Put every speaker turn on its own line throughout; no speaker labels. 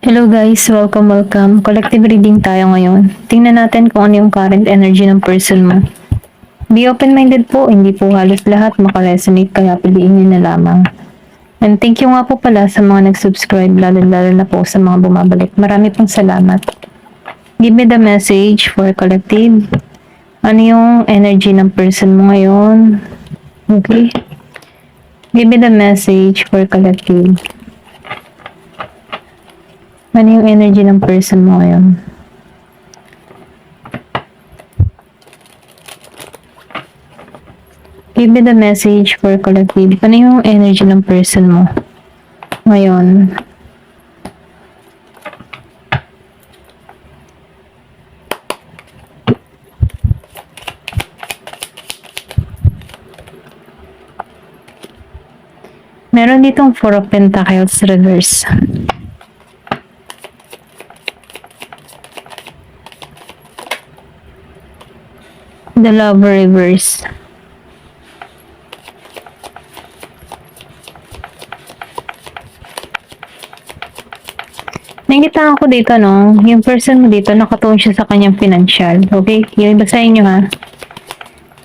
Hello guys, welcome. Collective reading tayo ngayon. Tingnan natin kung ano yung current energy ng person mo. Be open-minded po, hindi po halos lahat makaresonate kaya piliin nyo na lamang. And thank you nga po pala sa mga nag-subscribe, lalo na po sa mga bumabalik. Marami pong salamat. Give me the message for collective. Ano yung energy ng person mo ngayon? Okay. Give me the message for collective. Ano yung energy ng person mo ngayon? Give me the message for collective. Ano yung energy ng person mo ngayon? Meron ditong Four of Pentacles reverse. The Lover reverse. Nakikita ko dito, no? Yung person mo dito, nakatuon siya sa kanyang financial. Okay? Yung iba sa inyo, ha?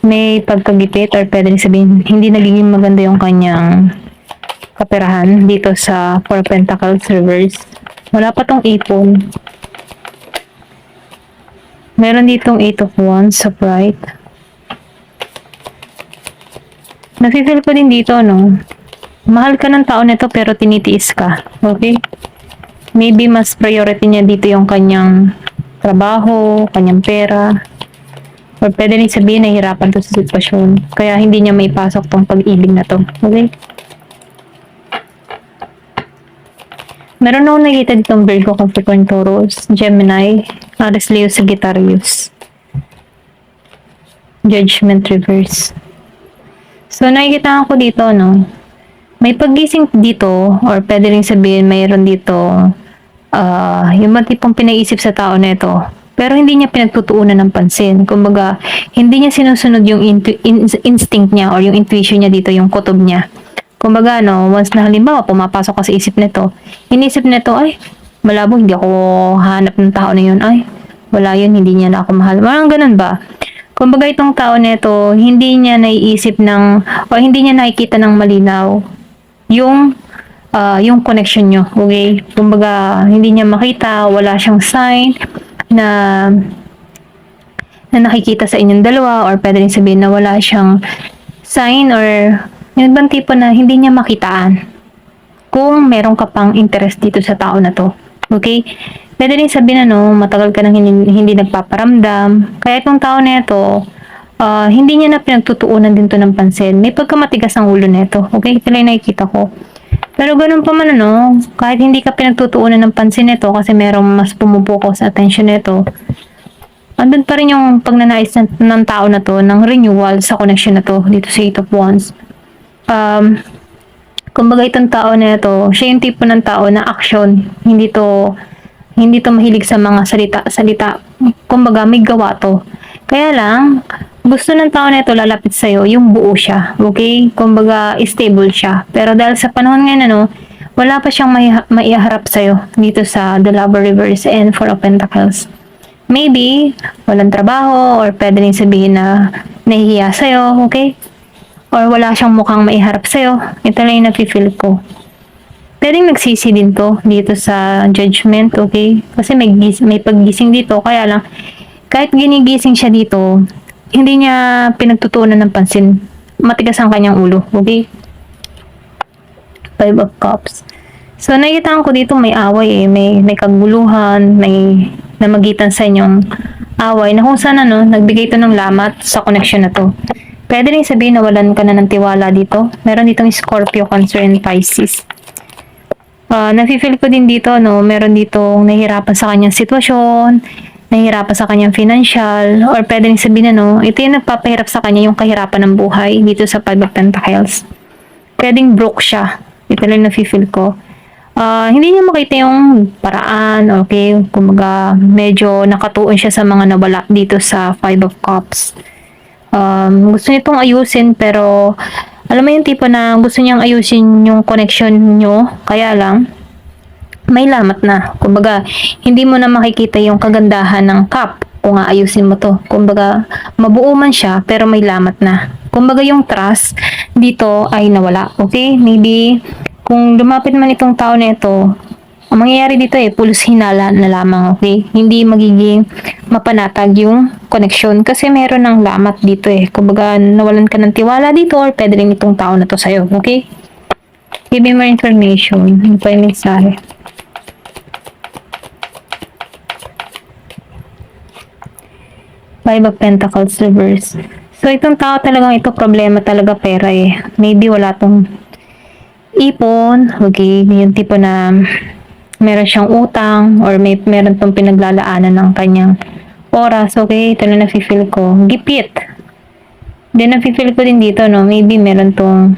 May pagkagipit or pwede rin sabihin, hindi nagiging maganda yung kanyang kaperahan dito sa Four of Pentacles reverse. Wala pa tong ipon. Meron ditong Eight of Wands upright. Nafe-feel ko din dito, no? Mahal ka ng tao nito pero tinitiis ka. Okay? Maybe mas priority niya dito yung kanyang trabaho, kanyang pera. Or pwede rin sabihin nahihirapan to sa sitwasyon. Kaya hindi niya maipasok tong pag-ibig na to. Okay? Meron akong nakita ditong Virgo, Capricorn, Taurus, Gemini, Aries, Leo, Sagittarius. Judgment reverse. So, nakikita ko dito, no? May paggising dito, or pwede rin sabihin, mayroon dito, yung matipong pinaisip sa tao na ito. Pero hindi niya pinagtutuunan ng pansin. Kumbaga, hindi niya sinusunod yung instinct niya or yung intuition niya dito, yung kutob niya. Kumbaga, no, once na halimbawa, pumapasok ka sa isip nito, inisip nito, ay, malabo, hindi ako hanap ng tao na yun. Ay, wala yun, hindi niya na ako mahal. Parang ganun ba? Kumbaga, itong tao nito, hindi niya naiisip ng, o hindi niya nakikita ng malinaw yung connection nyo. Okay? Kumbaga, hindi niya makita, wala siyang sign na nakikita sa inyong dalawa, or pwede rin sabihin na wala siyang sign or yung ibang tipo na hindi niya makitaan kung meron ka pang interest dito sa tao na to. Okay? Pwede rin sabihin na, no, matagal ka nang hindi nagpaparamdam. Kaya itong tao na ito, hindi niya na pinagtutuunan din to ng pansin. May pagkamatigas ang ulo na ito. Okay? Ito lang nakikita ko. Pero ganun pa man, ano, kahit hindi ka pinagtutuunan ng pansin nito kasi merong mas pumupuko sa attention nito, andun pa rin yung pagnanais ng tao na to ng renewal sa connection na to dito sa Eight of Wands. Kumbaga itong tao na ito, siya yung tipo ng tao na action, hindi to mahilig sa mga salita. Kumbaga may gawa to. Kaya lang, gusto ng tao na ito lalapit sa'yo, yung buo siya. Okay? Kumbaga stable siya. Pero dahil sa panahon ngayon, ano, wala pa siyang maiharap sa'yo dito sa The Lover reverse and Four of Pentacles. Maybe, walang trabaho, or pwede rin sabihin na nahihiya sa'yo, okay? Or wala siyang mukhang maiharap sa'yo. Ito lang yung nafe-feel ko. Pwedeng nagsisi din to dito sa judgment, okay? Kasi may paggising dito, kaya lang, kahit ginigising siya dito, hindi niya pinagtutuunan ng pansin. Matigas ang kanyang ulo, okay? Five of Cups. So, nakikita ko dito may away may kaguluhan, may namagitan sa inyong away, na kung saan, ano, nagbigay ito ng lamat sa connection na to. Pwede rin sabihin na walan ka na ng tiwala dito. Meron ditong Scorpio, Cancer, and Pisces. Nafe-feel ko din dito, no, meron ditong nahihirapan sa kanyang sitwasyon, nahihirapan sa kanyang financial, or pwede rin sabihin na, no, ito yung nagpapahirap sa kanya yung kahirapan ng buhay dito sa Five of Pentacles. Pwedeng broke siya. Ito lang nafe-feel ko. Hindi niya makita yung paraan, okay? Kumbaga, medyo nakatuon siya sa mga nawala dito sa Five of Cups. Gusto nitong ayusin, pero alam mo yung tipo na gusto niyang ayusin yung connection nyo, kaya lang may lamat na. Kumbaga, hindi mo na makikita yung kagandahan ng cup kung aayusin mo to. Kumbaga, mabuo man siya, pero may lamat na. Kumbaga, yung trust dito ay nawala. Okay? Maybe, kung lumapit man itong tao na ito, ang mangyayari dito pulos hinala na lamang, okay? Hindi magiging mapanatag yung connection kasi meron ng lamat dito Kumbaga, nawalan ka ng tiwala dito or pwede rin itong tao na to sa'yo, okay? Give me more information. Ano pa yung mensahe? Five of Pentacles reverse. So, itong tao talagang ito, problema talaga pera Maybe wala tong ipon, okay? Yung tipo na meron siyang utang or meron tong pinaglalaanan ng kanyang oras, okay? Ito na nafe-feel ko. Gipit. Then, nafe-feel ko din dito, no? Maybe meron tong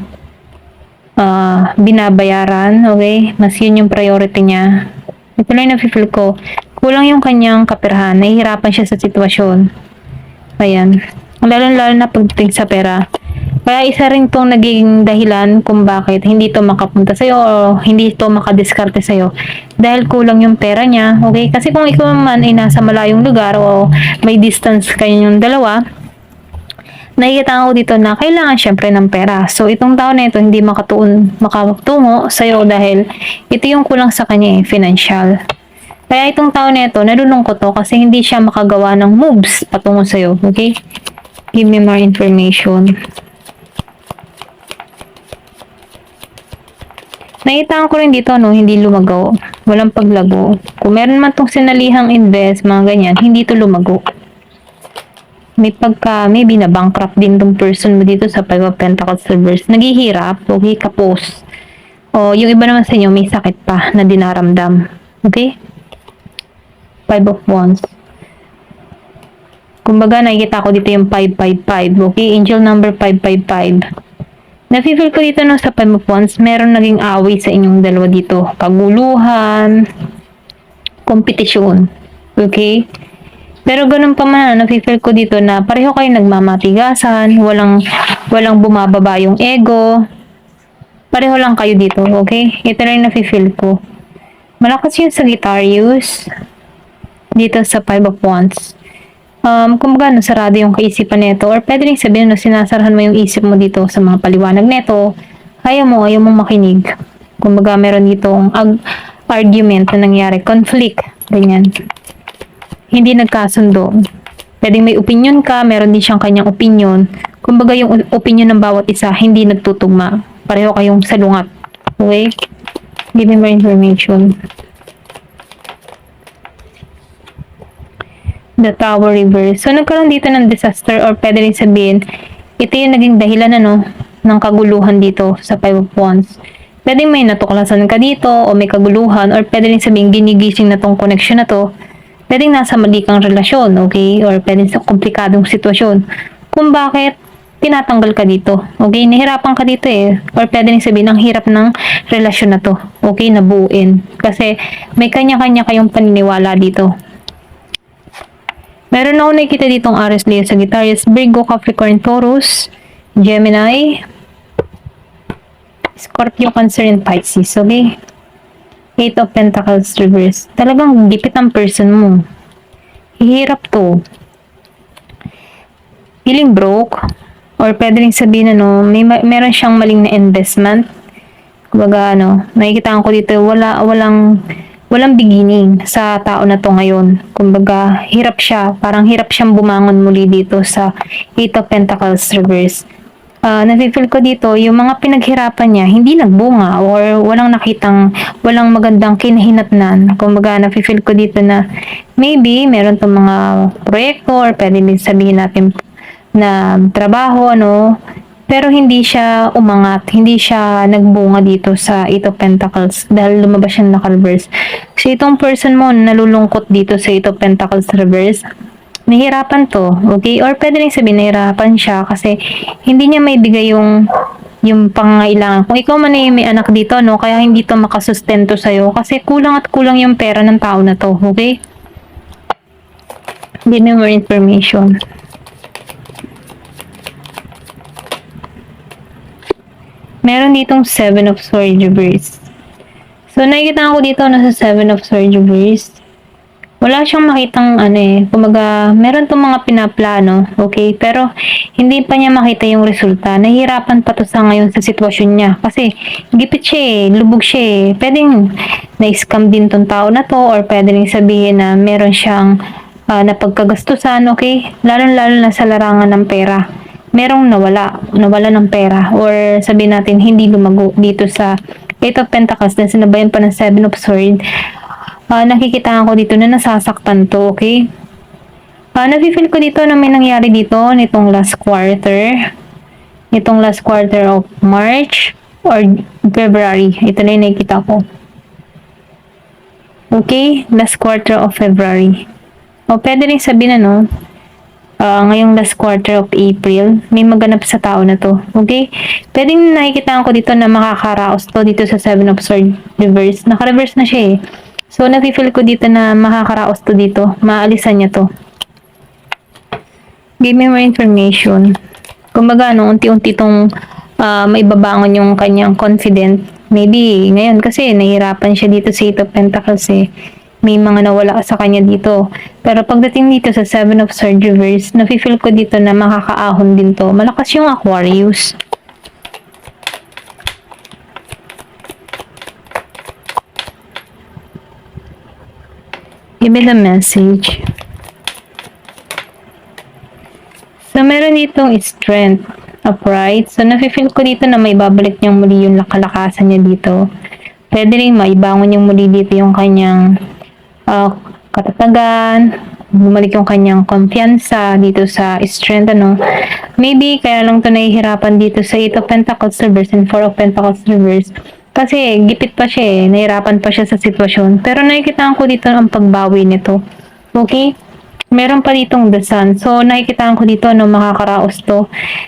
binabayaran, okay? Mas yun yung priority niya. Ito lang nafe-feel ko. Kulang yung kanyang kaperahan. Nahihirapan siya sa sitwasyon. Ayan. Lalo-lalo na pagdating sa pera. Kaya isa rin tong naging dahilan kung bakit hindi to makapunta sa'yo o hindi to makadiskarte sa'yo. Dahil kulang yung pera niya, okay? Kasi kung ikaw man ay nasa malayong lugar o may distance kayong dalawa, nakikita ko dito na kailangan syempre ng pera. So, itong tao na ito hindi makatungo sa'yo dahil ito yung kulang sa kanya financial. Kaya itong tao na ito, nalulungkot to kasi hindi siya makagawa ng moves patungo sa'yo, okay? Give me more information. Nakita ko rin dito, no, hindi lumago. Walang paglago. Kung meron man tong sinalihang invest, mga ganyan, hindi to lumago. Maybe na-bankrupt din tong person mo dito sa Five of Pentacles reverse. Naghihirap, okay, kapos. O, yung iba naman sa inyo, may sakit pa na dinaramdam. Okay? Five of Wands. Kumbaga, nakikita ko dito yung 555. Okay? Angel number 555. Nafe-feel ko dito no, sa Five of Wands, meron naging away sa inyong dalawa dito. Kaguluhan, kompetisyon. Okay? Pero ganun pa man, nafe-feel ko dito na pareho kayo nagmamatigasan, walang bumababa yung ego. Pareho lang kayo dito, okay? Ito lang nafe-feel ko. Malakas yung Sagittarius dito sa Five of Wands. Kumbaga, sarado yung kaisipan nito or pwede rin sabihin na sinasarahan mo yung isip mo dito sa mga paliwanag nito. Ayaw mo makinig. Kumbaga, meron ditong argument na nangyari, conflict, ganyan. Hindi nagkasundo. Pwedeng may opinion ka, meron din siyang kanyang opinion. Kumbaga, yung opinion ng bawat isa, hindi nagtutugma. Pareho kayong salungat. Okay? Give me more information. The Tower reverse. So, nagkaroon dito ng disaster or pwede rin sabihin, ito yung naging dahilan ng kaguluhan dito sa Five of Wands. Pwede may natuklasan ka dito o may kaguluhan or pwede rin sabihin ginigising na tong connection na to. Pwede nasa mali kang relasyon, okay? Or pwede sa komplikadong sitwasyon. Kung bakit tinatanggal ka dito. Okay? Nahirapan ka dito Or pwede rin sabihin, ang hirap ng relasyon na to. Okay? Nabuuin. Kasi may kanya-kanya kayong paniniwala dito. Meron ako nakikita ditong Aries, Leo, Sagittarius, Virgo, Capricorn, Taurus, Gemini, Scorpio, Cancer, and Pisces. Okay? Eight of Pentacles reverse. Talagang gipit ang person mo. Hihirap to. Feeling broke. Or pwede rin sabihin meron siyang maling na investment. Kumbaga nakikita ko dito, walang beginning sa tao na to ngayon. Kumbaga, hirap siya. Parang hirap siyang bumangon muli dito sa Eight of Pentacles reverse. Nafe-feel ko dito, yung mga pinaghirapan niya, hindi nagbunga or walang magandang kinahinatnan. Kumbaga, nafe-feel ko dito na maybe meron tong mga proyekto or pwede din sabihin natin na trabaho, pero hindi siya umangat, hindi siya nagbunga dito sa Eight of Pentacles dahil lumabas siyang naka-reverse. Kasi itong person mo nalulungkot dito sa Eight of Pentacles reverse, nahirapan to, okay? Or pwede rin sabihin nahirapan siya kasi hindi niya maibigay yung pangangailangan. Kung ikaw man ay may anak dito, kaya hindi to makasustento sa'yo kasi kulang at kulang yung pera ng tao na to, okay? Give me more information. Meron ditong Seven of Swords reverse. So, nakikita ko dito na sa Seven of Swords reverse. Wala siyang makitang kumbaga, meron tong mga pinaplano, okay? Pero, hindi pa niya makita yung resulta. Nahihirapan pa to sa ngayon sa sitwasyon niya. Kasi, gipit siya lubog siya Pwedeng na-scam din tong tao na to or pwede rin sabihin na meron siyang napagkagastusan, okay? Lalo-lalo na sa larangan ng pera. Merong nawala ng pera or sabihin natin hindi lumago dito sa Eight of Pentacles na sinabayan pa ng Seven of Swords. Nakikita ko dito na nasasaktan to, okay? Nafe-feel ko dito na may nangyari dito nitong last quarter. Nitong last quarter of March or February. Ito na yung nakikita ko. Okay? Last quarter of February. O, pwede rin sabihin ngayong last quarter of April, may maganap sa tao na to. Okay? Pwedeng nakikita ko dito na makakaraos to dito sa Seven of Swords reverse. Naka-reverse na siya So, nafe-feel ko dito na makakaraos to dito. Maalisan niya to. Give me more information. Kumbaga, unti-unti tong maibabangon yung kanyang confident. Maybe, ngayon kasi nahihirapan siya dito sa Eight of Pentacles May mga nawala sa kanya dito. Pero pagdating dito sa Seven of Swords reverse, nafe-feel ko dito na makakaahon din to. Malakas yung Aquarius. Give me the message. So, meron ditong strength, upright. So, nafe-feel ko dito na may babalik niyang muli yung kalakasan niya dito. Pwede rin maibangon niyang muli dito yung kanyang katatagan, bumalik yung kanyang kumpiyansa dito sa strength, Maybe, kaya lang to nahihirapan dito sa Eight of Pentacles reverse and Four of Pentacles reverse. Kasi, gipit pa siya nahihirapan pa siya sa sitwasyon. Pero nakikita ko dito ang pagbawi nito. Okay? Meron pa ditong the sun. So, nakikita ko dito makakaraos to.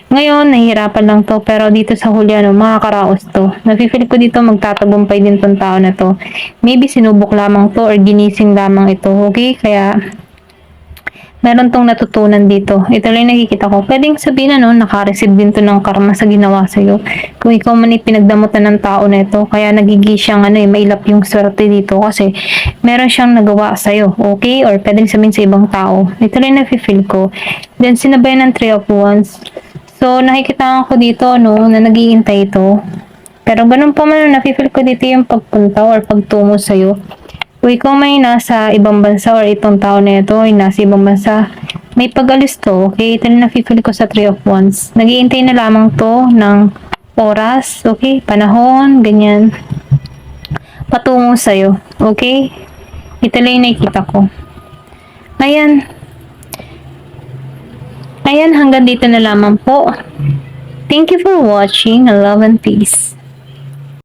Ngayon, nahihirapan lang to. Pero dito sa huli, makakaraos to. Nafe-feel ko dito magtatagumpay din tong tao na to. Maybe sinubok lamang to or ginising lamang ito. Okay? Kaya, meron tong natutunan dito. Ito lang nakikita ko. Pwedeng sabihin naka-receive din to ng karma sa ginawa sa'yo. Kung ikaw man pinagdamutan ng tao na ito, kaya nagiging siyang mailap yung swerte dito kasi meron siyang nagawa sa'yo. Okay? Or pwedeng sabihin sa ibang tao. Ito lang nafe-feel ko. Then, sinabayan ng Three of Wands. So, nakikita ko dito, na nag-iintay ito. Pero ganun pa man, nafe-feel ko dito yung pagpunta or pagtungo sa'yo. Kung ikaw may nasa ibang bansa or itong tao na ito ay nasa ibang bansa, may pag-alis to, okay? Ito na nafe-feel ko sa Three of Wands. Nag-iintay na lamang to ng oras, okay? Panahon, ganyan. Patungo sa'yo, okay? Ito lang yung nakikita ko. Ayan. Ayan, hanggang dito na lamang po. Thank you for watching. Love and peace.